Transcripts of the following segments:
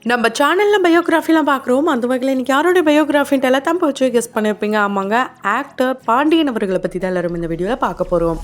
நம்ம சேனலில் பயோகிராஃபிலாம் பார்க்குறோம். அந்த வகையில் இன்றைக்கி யாரோடைய பயோகிராஃபின்ட்டு எல்லாம் தான் போச்சு கெஸ் பண்ணியிருப்பீங்க. ஆமாங்க, ஆக்டர் பாண்டியன் அவர்களை பற்றி தான் எல்லாரும் இந்த வீடியோவில் பார்க்க போகிறோம்.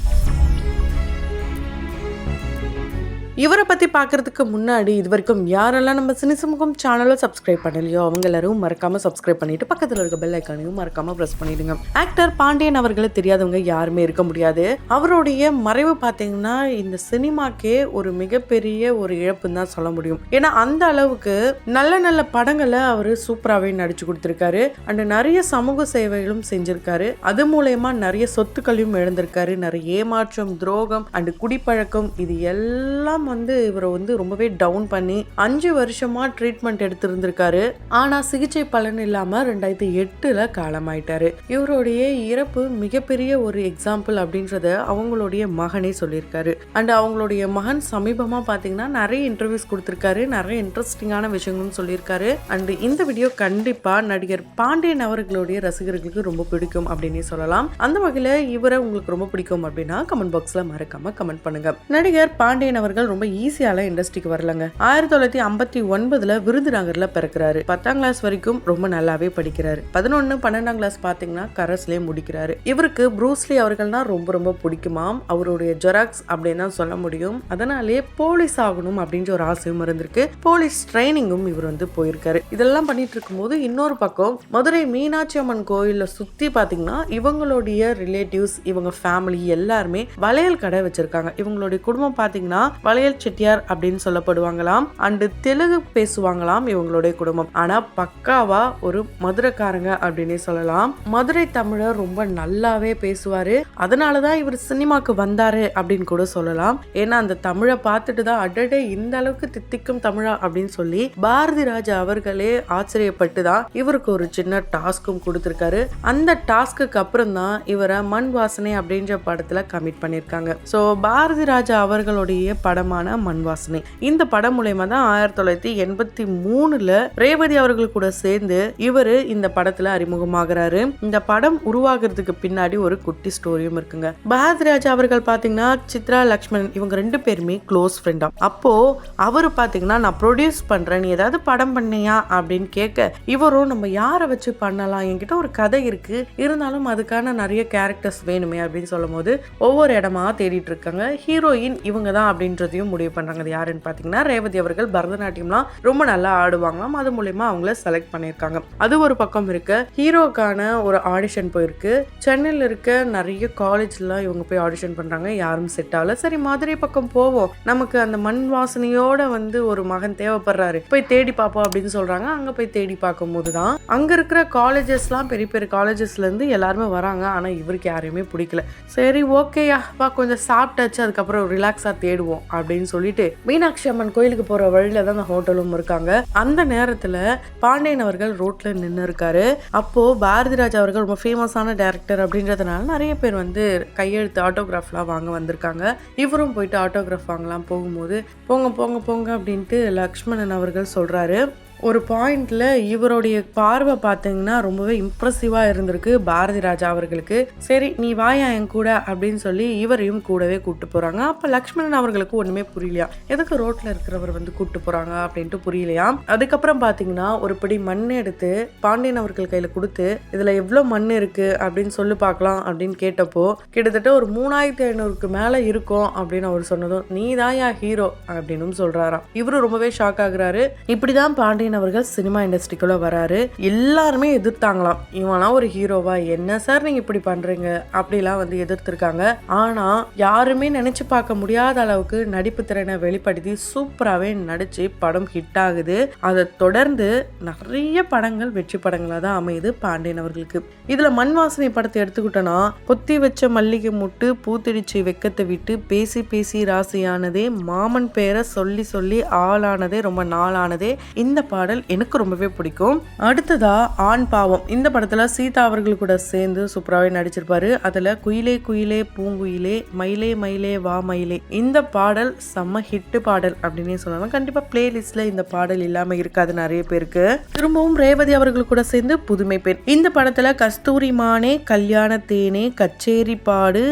இவரை பற்றி பார்க்குறதுக்கு முன்னாடி இது வரைக்கும் யாரெல்லாம் நம்ம சினி சமூகம் சேனலை சப்ஸ்கிரைப் பண்ணலையோ அவங்க எல்லாரும் மறக்காமல் சப்ஸ்கிரைப் பண்ணிவிட்டு பக்கத்தில் இருக்க பெல் ஐக்கானையும் மறக்காமல் ப்ரெஸ் பண்ணிவிடுங்க. ஆக்டர் பாண்டியன் அவர்களை தெரியாதவங்க யாருமே இருக்க முடியாது. அவருடைய மறைவு பார்த்தீங்கன்னா இந்த சினிமாக்கே ஒரு மிகப்பெரிய ஒரு இழப்புன்னு தான் சொல்ல முடியும். ஏன்னா அந்த அளவுக்கு நல்ல நல்ல படங்களை அவர் சூப்பராகவே நடிச்சு கொடுத்துருக்காரு. அண்ட் நிறைய சமூக சேவைகளும் செஞ்சுருக்காரு. அது மூலயமா நிறைய சொத்துக்களையும் இழந்திருக்காரு. நிறைய ஏமாற்றம், துரோகம் அண்ட் குடிப்பழக்கம் இது எல்லாம் இவரை ரொம்பவே டவுன் பண்ணி 5 வருஷமா ட்ரீட்மெண்ட் எடுத்திருந்திருக்காரு. ஆனா சிகிச்சை பலன் இல்லாம 2008 காலமாயிட்டாரு. இவருடைய இறப்பு மிகப்பெரிய ஒரு எக்ஸாம்பிள் அப்படின்றத அவங்களுடைய மகனே சொல்லியிருக்காரு. அண்ட் அவங்களுடைய மகன் சமீபமா பாத்தீங்கன்னா நிறைய இன்டர்வியூஸ் கொடுத்திருக்காரு. நிறைய இன்ட்ரெஸ்டிங்கான விஷயங்களும் சொல்லியிருக்காரு. அண்ட் இந்த வீடியோ கண்டிப்பா நடிகர் பாண்டியன் அவர்களுடைய ரசிகர்களுக்கு ரொம்ப பிடிக்கும் அப்படின்னு சொல்லலாம். அந்த வகையில இவரை உங்களுக்கு ரொம்ப பிடிக்கும் அப்படின்னா கமெண்ட் பாக்ஸ்ல மறக்காம கமெண்ட் பண்ணுங்க. நடிகர் பாண்டியன் அவர்கள் ரொம்ப ஈஸியால இண்டஸ்ட்ரிக்கு வரலங்க. 1959 விருதுநகர்ல பிறக்கிறாரு. 10ஆம் கிளாஸ் வரைக்கும் ரொம்ப நல்லாவே படிக்கிறாரு. 11, 12ஆம் கிளாஸ் பாத்தீங்கன்னா கரஸ்லயே முடிக்கிறாரு. இவருக்கு ப்ரூஸ்லி அவர்கள்னா ரொம்ப ரொம்ப பிடிக்குமாம். அவருடைய ஜெராக்ஸ் அப்படின்னு தான் சொல்ல முடியும். அதனாலே போலீஸ் ஆகணும் அப்படின்ற ஒரு ஆசையும் இருந்திருக்கு. போலீஸ் ட்ரைனிங்கும் இவர் போயிருக்காரு. இதெல்லாம் பண்ணிட்டு இருக்கும் போது இன்னொரு பக்கம் மதுரை மீனாட்சி அம்மன் கோயில சுத்தி பாத்தீங்கன்னா இவங்களுடைய ரிலேட்டிவ்ஸ், இவங்க ஃபேமிலி எல்லாருமே வளையல் கடை வச்சிருக்காங்க. இவங்களுடைய குடும்பம் பாத்தீங்கன்னா வளையல் செட்டியார் அப்படின்னு சொல்லப்படுவாங்களாம். அண்டு தெலுங்கு பேசுவாங்களாம் இவங்களுடைய குடும்பம். ஆனா பக்காவா ஒரு மதுரைக்காரங்க அப்படின்னே சொல்லலாம். மதுரை தமிழர் ரொம்ப நல்லாவே பேசுவாரு. அதனாலதான் இவர் சினிமாக்கு வந்தாரு அப்படின்னு கூட சொல்லலாம். ஏன்னா அந்த தமிழை பார்த்துட்டு தான் அடடே இந்த அளவுக்கு தித்திக்கும் தமிழா அப்படின்னு சொல்லி பாரதி ராஜா அவர்களே ஆச்சரியப்பட்டு தான் இவருக்கு ஒரு சின்ன டாஸ்கும் கொடுத்திருக்காரு. அந்த டாஸ்க்கு அப்புறம் தான் இவரை மண் வாசனை அப்படின்ற படத்துல கமிட் பண்ணிருக்காங்க. சோ பாரதி ராஜா அவர்களுடைய படமான மண் வாசனை இந்த படம் மூலமா தான் 1983 ரேவதி அவர்கள் கூட சேர்ந்து இவரு இந்த படத்துல அறிமுகமாகிறாரு. இந்த படம் உருவாகிறதுக்கு பின்னாடி ஒரு குட்டி ஸ்டோரியும் இருக்குங்க. பாரதி ராஜா அவர்கள் பாத்தீங்கன்னா சித்ரா லக்ஷ்மணன் இவங்க 2 பேருமே க்ளோஸ் ஃப்ரெண்டா. அப்போ அவரு பாத்தீங்கன்னா நான் ப்ரொடியூஸ் பண்றேன், நீ ஏதாவது படம் பண்ணியா அப்படின்னு கேட்க இவரும் நம்ம யாரை வச்சு பண்ணலாம், என்கிட்ட ஒரு கதை இருக்கு, இருந்தாலும் அதுக்கான நிறைய கேரக்டர்ஸ் வேணுமே அப்படின்னு சொல்லும் போது ஒவ்வொரு இடமா தேடிட்டு இருக்காங்க. ஹீரோயின் இவங்க தான் அப்படின்றதையும் முடிவு பண்றாங்க. அது யாருன்னு பாத்தீங்கன்னா ரேவதி அவர்கள் பரதநாட்டியம்லாம் ரொம்ப நல்லா ஆடுவாங்களாம். அது மூலமா அவங்கள செலக்ட் பண்ணிருக்காங்க. அது ஒரு பக்கம் இருக்கு. ஹீரோக்கான ஒரு ஆடிஷன் போயிருக்கு. சென்னையில இருக்க நிறைய காலேஜ்லாம் இவங்க போய் ஆடிஷன் பண்றாங்க. யாரும் செட் ஆகல. சரி மதுரை பக்கம் போவோம், நமக்கு அந்த மண் வாசனையோட ஒரு மகன் தேவைப்படுறாரு, போய் தேடி பார்ப்போம் அப்படின்னு சொல்றாங்க. அங்க போய் தேடி பார்க்கும் போதுதான் அங்க இருக்கிற காலேஜஸ்லாம் பெரிய பெரிய காலேஜஸ்ல இருந்து எல்லாருமே வராங்க. ஆனா இவருக்கு யாரையுமே பிடிக்கல. சரி ஓகேயா வா கொஞ்சம் சாப்பிட்டாச்சு, அதுக்கப்புறம் ரிலாக்ஸா தேடுவோம் அப்படின்னு சொல்லிட்டு மீனாட்சி அம்மன் கோயிலுக்கு போற வழியில தான் அந்த ஹோட்டலும் இருக்காங்க. அந்த நேரத்துல பாண்டியன் அவர்கள் ரோட்ல நின்று இருக்காரு. அப்போ பாரதி ராஜா அவர்கள் ரொம்ப ஃபேமஸான டைரக்டர் அப்படின்றதுனால நிறைய பேர் கையெழுத்து ஆட்டோகிராஃப்லாம் வாங்க வந்திருக்காங்க. இவரும் போயிட்டு ஆட்டோகிராஃப் வாங்கலாம். போகும்போது போங்க போங்க போங்க அப்படின்ட்டு லக்ஷ்மணன் அவர்கள் சொல்றாரு. ஒரு பாயிண்ட்ல இவருடைய பார்வை பார்த்தீங்கன்னா ரொம்பவே இம்ப்ரெசிவா இருந்திருக்கு பாரதி ராஜா அவர்களுக்கு. சரி நீ வாயா என் கூட அப்படின்னு சொல்லி இவரையும் கூடவே கூட்டு போறாங்க. அப்ப லக்ஷ்மணன் அவர்களுக்கு ஒண்ணுமே புரியலையா, எதுக்கு ரோட்ல இருக்கிறவர் கூட்டு போறாங்க அப்படின்ட்டு புரியலையா. அதுக்கப்புறம் பாத்தீங்கன்னா ஒரு பிடி மண் எடுத்து பாண்டியன் அவர்கள் கையில கொடுத்து இதுல எவ்வளவு மண் இருக்கு அப்படின்னு சொல்லி பார்க்கலாம் அப்படின்னு கேட்டப்போ கிட்டத்தட்ட ஒரு 3500க்கு மேல இருக்கும் அப்படின்னு அவர் சொன்னதும் நீ தான் யா ஹீரோ அப்படின்னு சொல்றாராம். இவரும் ரொம்பவே ஷாக் ஆகுறாரு. இப்படிதான் பாண்டியன் அவர்கள் சினிமா இண்டஸ்ட்ரிக்குள்ள வராரு. எல்லாருமே எதிர்த்தாங்களாம், இவனா ஒரு ஹீரோவா, என்ன சார் நீங்க இப்படி பண்றீங்க அப்படிலாம் எதிர்த்திருக்காங்க. ஆனா யாருமே நினைச்சு பார்க்க முடியாத அளவுக்கு நடிப்பு திறனை வெளிப்படுத்தி சூப்பராகவே நடிச்சு படம் ஹிட் ஆகுது. அதை தொடர்ந்து நிறைய படங்கள் வெற்றி படங்களா தான் அமையுது பாண்டியன் அவர்களுக்கு. இதுல மண் வாசனை படத்தை எடுத்துக்கிட்டோன்னா பொத்தி வச்ச மல்லிகை முட்டு பூத்திடிச்சு வெக்கத்தை விட்டு பேசி பேசி ராசியானதே மாமன் பேரை சொல்லி சொல்லி ஆளானதே ரொம்ப நாளானதே இந்த பாடல் எனக்கு ரொம்பவே பிடிக்கும். அடுத்ததா ஆண் பாவம் இந்த படத்துல சீதா அவர்கள் கூட சேர்ந்து சூப்பராகவே நடிச்சிருப்பாரு. அதுல குயிலே குயிலே பூங்குயிலே மயிலே மயிலே வா மயிலே இந்த பாடல் செம்ம ஹிட் பாடல் அப்படின்னே சொல்லலாம். கண்டிப்பா பிளேலிஸ்ட்ல இந்த பாடல் இல்லாம இருக்காது நிறைய பேருக்கு. திரும்பவும் ரேவதி அவர்கள் கூட சேர்ந்து புதுமை பெண் இந்த படத்துல கஸ்தூரி மானே கல்யாண தேனே கச்சேரி பாடு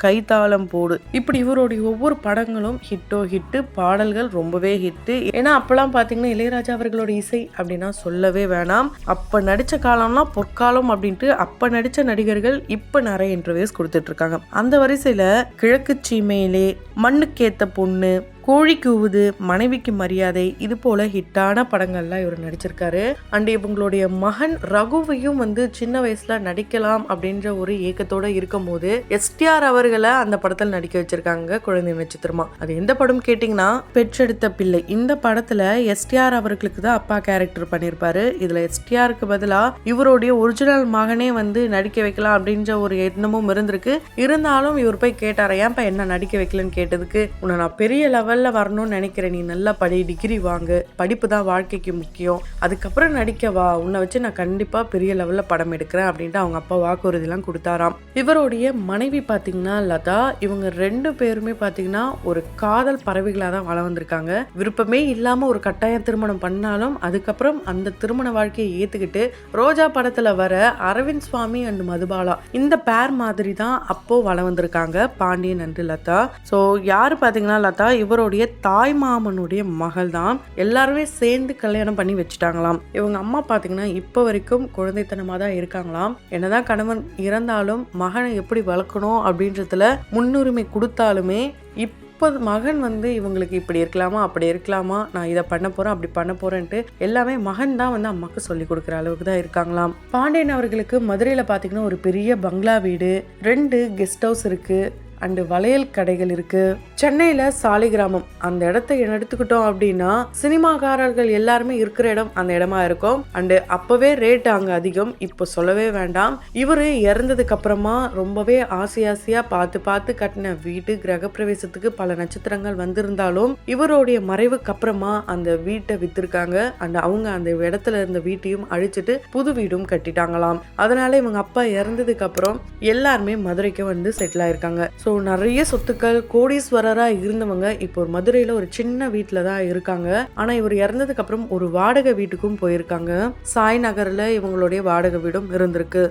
கைத்தாளம் போடு இப்படி இவருடைய ஒவ்வொரு படங்களும் ஹிட்டோ ஹிட்டு, பாடல்கள் ரொம்பவே ஹிட்டு. ஏன்னா அப்பெல்லாம் பாத்தீங்கன்னா இளையராஜா அவர்கள் அவர்களோட இசை அப்படின்னா சொல்லவே வேணாம். அப்ப நடிச்ச காலம்லாம் பொற்காலம் அப்படின்ட்டு அப்ப நடிச்ச நடிகர்கள் இப்ப நிறைய இன்டர்வியூஸ் கொடுத்துட்டு இருக்காங்க. அந்த வரிசையில கிழக்கு சீமையிலே, மண்ணுக்கேத்த பொண்ணு, கோழி கூவுது, மனைவிக்கு மரியாதை, இது போல ஹிட்டான படங்கள்லாம் இவர் நடிச்சிருக்காரு. அண்ட் இவங்களுடைய மகன் ரகுவையும் சின்ன வயசுல நடிக்கலாம் அப்படின்ற ஒரு ஏக்கத்தோட இருக்கும் போது எஸ்டிஆர் அவர்களை அந்த படத்தில் நடிக்க வச்சிருக்காங்க குழந்தை நட்சத்திரமா. அது எந்த படம் கேட்டீங்கன்னா பெற்றெடுத்த பிள்ளை. இந்த படத்துல எஸ்டிஆர் அவர்களுக்கு தான் அப்பா கேரக்டர் பண்ணிருப்பாரு. இதுல எஸ்டிஆருக்கு பதிலா இவருடைய ஒரிஜினல் மகனே நடிக்க வைக்கலாம் அப்படின்ற ஒரு எண்ணமும் இருந்திருக்கு. இருந்தாலும் இவர் போய் கேட்டாரு, ஏன்பா என்ன நடிக்க வைக்கலன்னு கேட்டதுக்கு, உன்னை நான் பெரிய லெவல் வரணும்னு நினைக்கிறேன், நீ நல்லா படி, டிகிரி வாங்கு, படிப்பு தான் வாழ்க்கைக்கு முக்கியம், அதுக்கப்புறம் நடிக்க வா, உன்னை வச்சு நான் கண்டிப்பா பெரிய லெவல்ல படம் எடுக்கிறேன் அப்படின்ட்டு அவங்க அப்பா வாக்குறுதிலாம் கொடுத்தாராம். இவருடைய மனைவி பாத்தீங்கன்னா லதா. இவங்க 2 பேருமே பாத்தீங்கன்னா ஒரு காதல் பறவைகளா தான் வள வந்திருக்காங்க. விருப்பமே இல்லாம ஒரு கட்டாய திருமணம் பண்ணாலும் அதுக்கப்புறம் அந்த திருமண வாழ்க்கையை ஏத்துக்கிட்டு ரோஜா படத்துல வர அரவிந்த் சுவாமி அண்ட் மதுபாலா இந்த பேர் மாதிரி தான் அப்போ வள வந்திருக்காங்க பாண்டியன் அண்ட் லதா. ஸோ யாரு பாத்தீங்கன்னா லதா இவருடைய தாய் மாமனுடைய மகள் தான். எல்லாருமே சேர்ந்து கல்யாணம் பண்ணி வச்சுட்டாங்களாம். இவங்க அம்மா பாத்தீங்கன்னா இப்ப வரைக்கும் குழந்தைத்தனமா தான் இருக்காங்களாம். என்னதான் கணவன் இறந்தாலும் மகனை எப்படி வளர்க்கணும் அப்படின்றதுல முன்னுரிமை கொடுத்தாலுமே இப்போ மகன் இவங்களுக்கு இப்படி இருக்கலாமா, அப்படி இருக்கலாமா, நான் இதை பண்ண போறேன், அப்படி பண்ண போறேன்ட்டு எல்லாமே மகன் தான் அம்மாக்கு சொல்லி கொடுக்குற அளவுக்கு தான் இருக்காங்களாம். பாண்டியன் அவர்களுக்கு மதுரையில பாத்தீங்கன்னா ஒரு பெரிய பங்களா வீடு, 2 கெஸ்ட் ஹவுஸ் இருக்கு, அண்டு வளையல் கடைகள் இருக்கு. சென்னையில சாலிகிராமம் அந்த இடத்த எடுத்துக்கிட்டோம் அப்படின்னா சினிமாக்காரர்கள் எல்லாருமே இருக்கிற இடம் அந்த இடமா இருக்கும். அண்டு அப்பவே ரேட் அங்க அதிகம், இப்போ சொல்லவே வேண்டாம். இவரு இறந்ததுக்கு அப்புறமா ரொம்பவே ஆசையா பார்த்து கட்டின வீட்டு கிரக பிரவேசத்துக்கு பல நட்சத்திரங்கள் வந்திருந்தாலும் இவருடைய மறைவுக்கு அப்புறமா அந்த வீட்டை வித்திருக்காங்க. அண்ட் அவங்க அந்த இடத்துல இருந்த வீட்டையும் அழிச்சிட்டு புது வீடும் கட்டிட்டாங்களாம். அதனால இவங்க அப்பா இறந்ததுக்கு அப்புறம் எல்லாருமே மதுரைக்கு செட்டில் ஆயிருக்காங்க. ஸோ நிறைய சொத்துக்கள், கோடீஸ்வரரா இருந்தவங்க இப்போ ஒரு மதுரையில ஒரு சின்ன வீட்டில தான் இருக்காங்க. ஆனா இவர் இறந்ததுக்கு அப்புறம் ஒரு வாடகை வீட்டுக்கும் போயிருக்காங்க. சாய் நகர்ல இவங்களுடைய வாடகை வீடும் இருந்திருக்கு.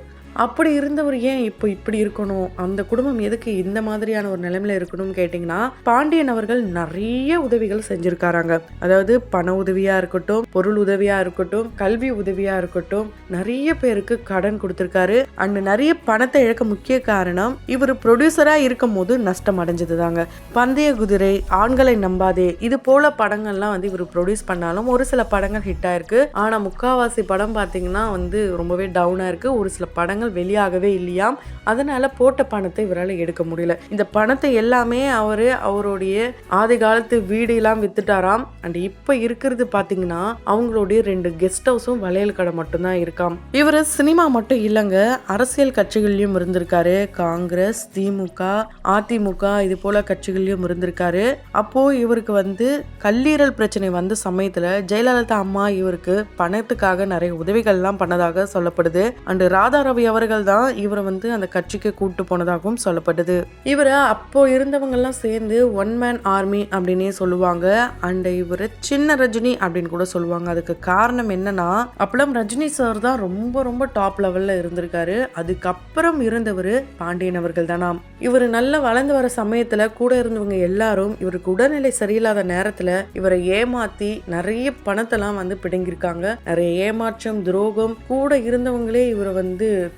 அப்படி இருந்தவர் ஏன் இப்போ இப்படி இருக்கணும், அந்த குடும்பம் எதுக்கு இந்த மாதிரியான ஒரு நிலைமையில இருக்கணும்னு கேட்டிங்கன்னா பாண்டியன் அவர்கள் நிறைய உதவிகள் செஞ்சிருக்காராங்க. அதாவது பண உதவியா இருக்கட்டும், பொருள் உதவியா இருக்கட்டும், கல்வி உதவியா இருக்கட்டும், நிறைய பேருக்கு கடன் கொடுத்திருக்காரு. அண்ட் நிறைய பணத்தை இழக்க முக்கிய காரணம் இவர் ப்ரொடியூசரா இருக்கும் போது நஷ்டம் அடைஞ்சது தாங்க. பந்தய குதிரை, ஆண்களை நம்பாதே, இது போல படங்கள்லாம் இவர் ப்ரொடியூஸ் பண்ணாலும் ஒரு சில படங்கள் ஹிட் ஆயிருக்கு. ஆனா முக்காவாசி படம் பாத்தீங்கன்னா ரொம்பவே டவுனா இருக்கு. ஒரு சில படங்கள் வெளியாகவே இல்லையாம். அதனால போட்ட பணத்தை இவரால் எடுக்க முடியல. இந்த பணத்தை எல்லாமே அவருடைய ஆதி காலத்து வீடு எல்லாம் வித்துட்டாராம். அண்ட் இப்ப இருக்கிறது பாத்தீங்கன்னா அவங்களுடைய 2 கெஸ்ட் ஹவுஸும் வளையல் கடை மட்டும்தான் இருக்காம். இவரு சினிமா மட்டும் இல்லைங்க, அரசியல் கட்சிகள்லயும் இருந்திருக்காரு. காங்கிரஸ், திமுக, அதிமுக இது போல கட்சிகள்லயும் இருந்திருக்காரு. அப்போ இவருக்கு கல்லீரல் பிரச்சனை வந்த சமயத்துல ஜெயலலிதா அம்மா இவருக்கு பணத்துக்காக நிறைய உதவிகள் எல்லாம் பண்ணதாக சொல்லப்படுது. அண்ட் ராதாரவி அவர்கள் தான் இவரை அந்த கட்சிக்கு கூட்டு போனதாகவும் சொல்லப்பட்டது. இவரை அப்போ இருந்தவங்க எல்லாம் சேர்ந்து 1 மேன் ஆர்மி அப்படின்னே சொல்லுவாங்க. அண்ட் இவரு சின்ன ரஜினி அப்படின்னு கூட சொல்லுவாங்க. அதுக்கு காரணம் என்னன்னா அப்பெல்லாம் ரஜினி சார் தான் ரொம்ப ரொம்ப டாப் லெவல்ல இருந்திருக்காரு. அதுக்கப்புறம் இருந்தவர் பாண்டியன் அவர்கள் தானா. இவர் நல்லா வளர்ந்து வர சமயத்துல கூட இருந்தவங்க எல்லாரும் இவருக்கு உடல்நிலை சரியில்லாத நேரத்துல இவரை ஏமாத்தி நிறைய பணத்தெல்லாம் பிடுங்கிருக்காங்க. நிறைய ஏமாற்றம், துரோகம், கூட இருந்தவங்களே இவரை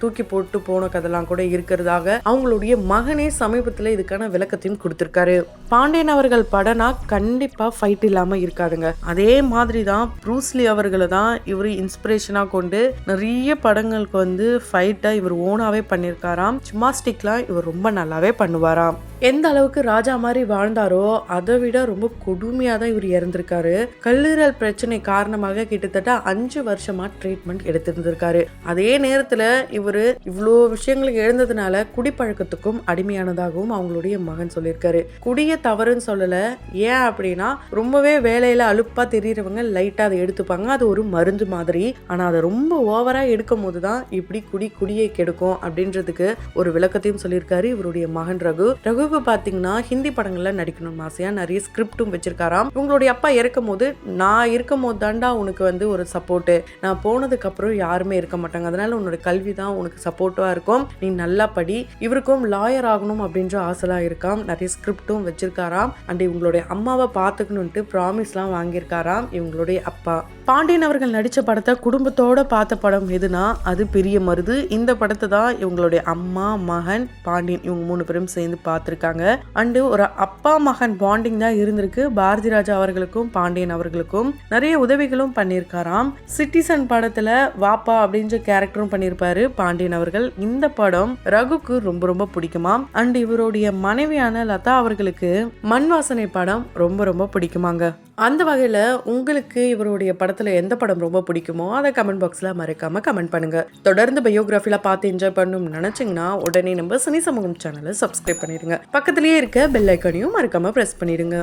தூக்கி போட்டு போன கதெல்லாம் கூட இருக்கிறதாக அவங்களுடைய மகனே சமீபத்துல இதுக்கான விளக்கத்தையும் கொடுத்திருக்காரு. பாண்டியன் அவர்கள் படம்னா கண்டிப்பா ஃபைட் இல்லாம இருக்காதுங்க. அதே மாதிரிதான் ப்ரூஸ்லி அவர்களை தான் இவர் இன்ஸ்பிரேஷனா கொண்டு நிறைய படங்களுக்கு ஃபைட்டா இவர் ஓனாவே பண்ணிருக்காராம். ஜிம்னாஸ்டிக்லாம் இவர் ரொம்ப நல்லாவே பண்ணுவாராம். எந்த அளவுக்கு ராஜா மாதிரி வாழ்ந்தாரோ அதை விட ரொம்ப கொடுமையா தான் இவர் இறந்திருக்காரு. கல்லீரல் பிரச்சனை காரணமாக கிட்டத்தட்ட 5 வருஷமா ட்ரீட்மெண்ட் எடுத்திருந்திருக்காரு. அதே நேரத்துல இவரு இவ்வளோ விஷயங்களுக்கு எழுந்ததுனால குடிப்பழக்கத்துக்கும் அடிமையானதாகவும் அவங்களுடைய மகன் சொல்லியிருக்காரு. குடிய தவறுன்னு சொல்லல. ஏன் அப்படின்னா ரொம்பவே வேலையில அலுப்பா தெரியறவங்க லைட்டா அதை எடுத்துப்பாங்க. அது ஒரு மருந்து மாதிரி. ஆனா அதை ரொம்ப ஓவரா எடுக்கும் போதுதான் இப்படி குடியை கெடுக்கும் அப்படின்றதுக்கு ஒரு விளக்கத்தையும் சொல்லியிருக்காரு இவருடைய மகன் ரகு. ரகுக்கு பாத்தீங்கன்னா ஹிந்தி படங்கள்ல நடிக்கணும்னு ஆசையா நிறைய ஸ்கிரிப்டும் வச்சிருக்காராம். இவங்களுடைய அப்பா இறக்கும் போது நான் இருக்கும் போது தாண்டா உனக்கு வந்து ஒரு சப்போர்ட், நான் போனதுக்கு அப்புறம் யாருமே இருக்க மாட்டாங்க, அதனால உன்னோட கல்வி தான் உனக்கு சப்போர்ட்டா இருக்கும், நீ நல்லா படி. இவருக்கும் லாயர் ஆகணும் அப்படின்ற ஆசைலாம் இருக்காம். நிறைய ஸ்கிரிப்டும் வச்சிருக்காராம். அண்ட் இவங்களுடைய அம்மாவை பார்த்துக்கணுன்ட்டு ப்ராமிஸ்லாம் வாங்கியிருக்காராம் இவங்களுடைய அப்பா. பாண்டியன் அவர்கள் நடித்த படத்தை குடும்பத்தோட பார்த்த படம் எதுனா அது பெரிய மருது. இந்த படத்தை தான் இவங்களுடைய அம்மா, மகன், பாண்டியன் இவங்க 3 பேரும் சேர்ந்து பார்த்துருக்காங்க. அண்டு ஒரு அப்பா மகன் பாண்டிங் தான் இருந்திருக்கு. பாரதி ராஜா அவர்களுக்கும் பாண்டியன் அவர்களுக்கும் நிறைய உதவிகளும் பண்ணியிருக்காராம். சிட்டிசன் படத்துல வாப்பா அப்படின்ற கேரக்டரும் பண்ணியிருப்பாரு பாண்டியன் அவர்கள். இந்த படம் ரகுக்கு ரொம்ப ரொம்ப பிடிக்குமாம். அண்ட் இவருடைய மனைவியான லதா அவர்களுக்கு மண் வாசனை படம் ரொம்ப ரொம்ப பிடிக்குமாங்க. அந்த வகையில் உங்களுக்கு இவருடைய படத்தில் எந்த படம் ரொம்ப பிடிக்குமோ அதை கமெண்ட் பாக்ஸில் மறக்காமல் கமெண்ட் பண்ணுங்கள். தொடர்ந்து பயோகிராஃபியில் பார்த்து என்ஜாய் பண்ணணும்னு நினச்சிங்கன்னா உடனே நம்ம சினி சமூகம் சேனலை சப்ஸ்கிரைப் பண்ணிடுங்க. பக்கத்துலேயே இருக்க பெல் ஐக்கானையும் மறக்காமல் ப்ரெஸ் பண்ணிடுங்க.